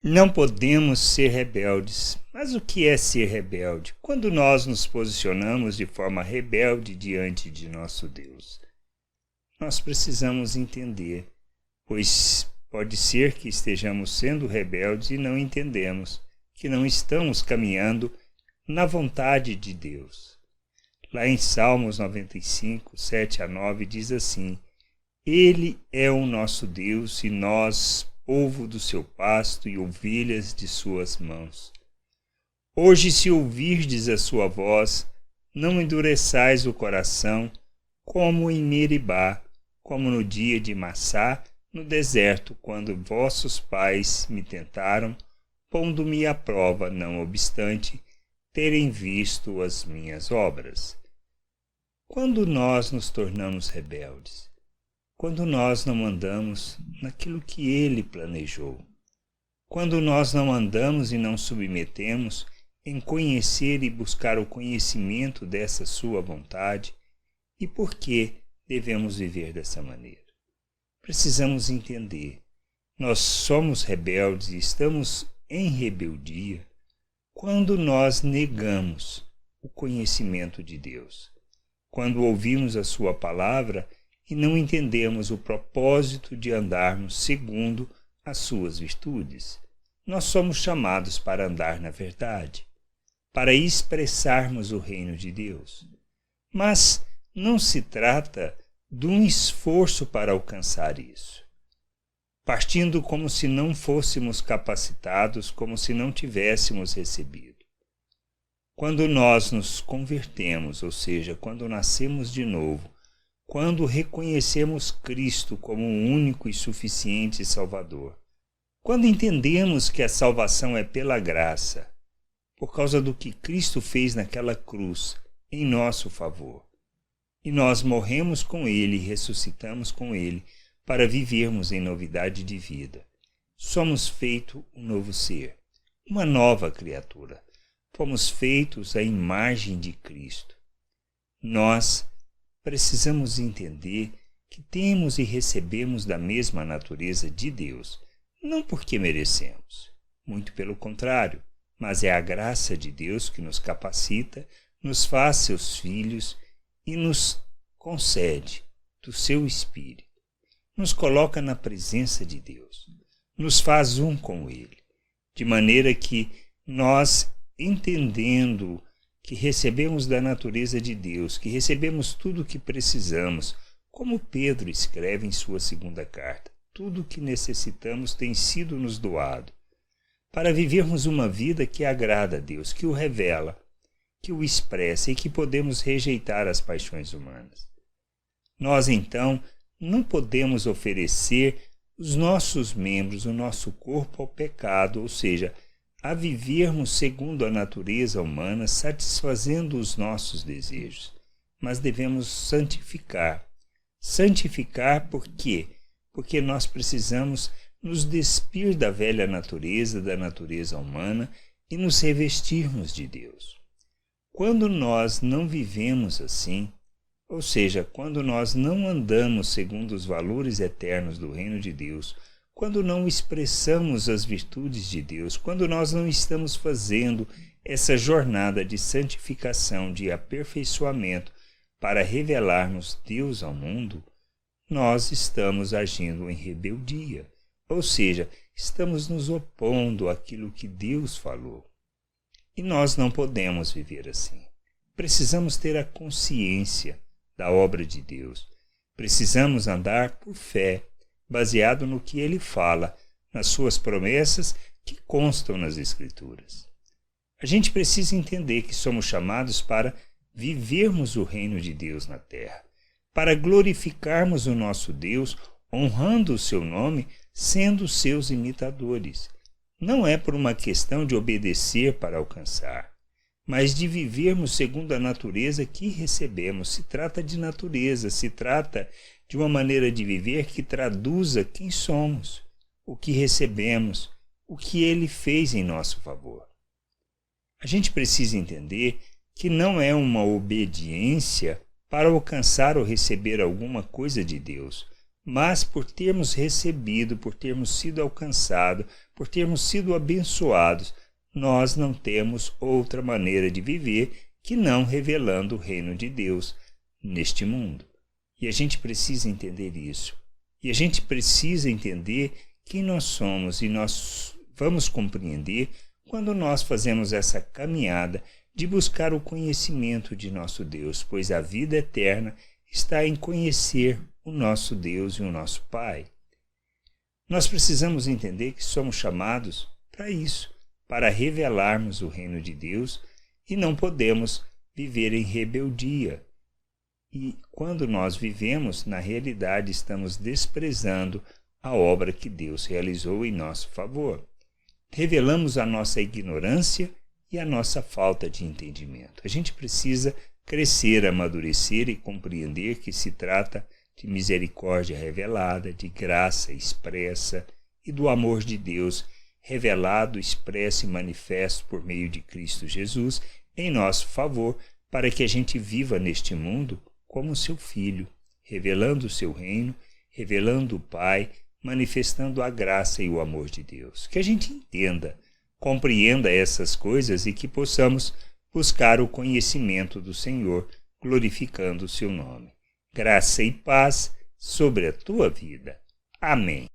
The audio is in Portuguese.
Não podemos ser rebeldes. Mas o que é ser rebelde? Quando nós nos posicionamos de forma rebelde diante de nosso Deus. Nós precisamos entender, pois pode ser que estejamos sendo rebeldes e não entendemos, que não estamos caminhando na vontade de Deus. Lá em Salmos 95, 7 a 9, diz assim: Ele é o nosso Deus e nós, povo do seu pasto e ovelhas de suas mãos. Hoje, se ouvirdes a sua voz, não endureçais o coração, como em Meribá, como no dia de Massá, no deserto, quando vossos pais me tentaram, pondo-me à prova, não obstante terem visto as minhas obras. Quando nós nos tornamos rebeldes? Quando nós não andamos naquilo que Ele planejou. Quando nós não andamos e não submetemos em conhecer e buscar o conhecimento dessa sua vontade, e por que devemos viver dessa maneira? Precisamos entender. Nós somos rebeldes e estamos em rebeldia quando nós negamos o conhecimento de Deus. Quando ouvimos a sua palavra e não entendemos o propósito de andarmos segundo as suas virtudes. Nós somos chamados para andar na verdade, para expressarmos o reino de Deus. Mas não se trata de um esforço para alcançar isso, partindo como se não fôssemos capacitados, como se não tivéssemos recebido. Quando nós nos convertemos, ou seja, quando nascemos de novo, quando reconhecemos Cristo como o único e suficiente Salvador, quando entendemos que a salvação é pela graça, por causa do que Cristo fez naquela cruz em nosso favor, e nós morremos com Ele e ressuscitamos com Ele para vivermos em novidade de vida, somos feitos um novo ser, uma nova criatura. Fomos feitos à imagem de Cristo. Nós precisamos entender que temos e recebemos da mesma natureza de Deus, não porque merecemos, muito pelo contrário, mas é a graça de Deus que nos capacita, nos faz seus filhos e nos concede do seu Espírito, nos coloca na presença de Deus, nos faz um com Ele, de maneira que nós, entendendo que recebemos da natureza de Deus, que recebemos tudo o que precisamos, como Pedro escreve em sua segunda carta, tudo o que necessitamos tem sido nos doado, para vivermos uma vida que agrada a Deus, que o revela, que o expressa e que podemos rejeitar as paixões humanas. Nós, então, não podemos oferecer os nossos membros, o nosso corpo ao pecado, ou seja, a vivermos segundo a natureza humana, satisfazendo os nossos desejos. Mas devemos santificar. Santificar por quê? Porque nós precisamos nos despir da velha natureza, da natureza humana, e nos revestirmos de Deus. Quando nós não vivemos assim, ou seja, quando nós não andamos segundo os valores eternos do reino de Deus, quando não expressamos as virtudes de Deus, quando nós não estamos fazendo essa jornada de santificação, de aperfeiçoamento para revelarmos Deus ao mundo, nós estamos agindo em rebeldia, ou seja, estamos nos opondo àquilo que Deus falou. E nós não podemos viver assim. Precisamos ter a consciência da obra de Deus. Precisamos andar por fé, baseado no que Ele fala, nas suas promessas que constam nas Escrituras. A gente precisa entender que somos chamados para vivermos o reino de Deus na terra, para glorificarmos o nosso Deus, honrando o seu nome, sendo seus imitadores. Não é por uma questão de obedecer para alcançar, mas de vivermos segundo a natureza que recebemos. Se trata de natureza, se trata de uma maneira de viver que traduza quem somos, o que recebemos, o que Ele fez em nosso favor. A gente precisa entender que não é uma obediência para alcançar ou receber alguma coisa de Deus, Mas por termos recebido, por termos sido alcançados, por termos sido abençoados, nós não temos outra maneira de viver que não revelando o reino de Deus neste mundo. E a gente precisa entender isso. E a gente precisa entender quem nós somos, e nós vamos compreender quando nós fazemos essa caminhada de buscar o conhecimento de nosso Deus, pois a vida eterna está em conhecer o nosso Deus e o nosso Pai. Nós precisamos entender que somos chamados para isso, para revelarmos o reino de Deus, e não podemos viver em rebeldia. E quando nós vivemos, na realidade estamos desprezando a obra que Deus realizou em nosso favor. Revelamos a nossa ignorância e a nossa falta de entendimento. A gente precisa crescer, amadurecer e compreender que se trata de misericórdia revelada, de graça expressa e do amor de Deus revelado, expresso e manifesto por meio de Cristo Jesus em nosso favor, para que a gente viva neste mundo como seu filho, revelando o seu reino, revelando o Pai, manifestando a graça e o amor de Deus. Que a gente entenda, compreenda essas coisas e que possamos buscar o conhecimento do Senhor, glorificando o seu nome. Graça e paz sobre a tua vida. Amém.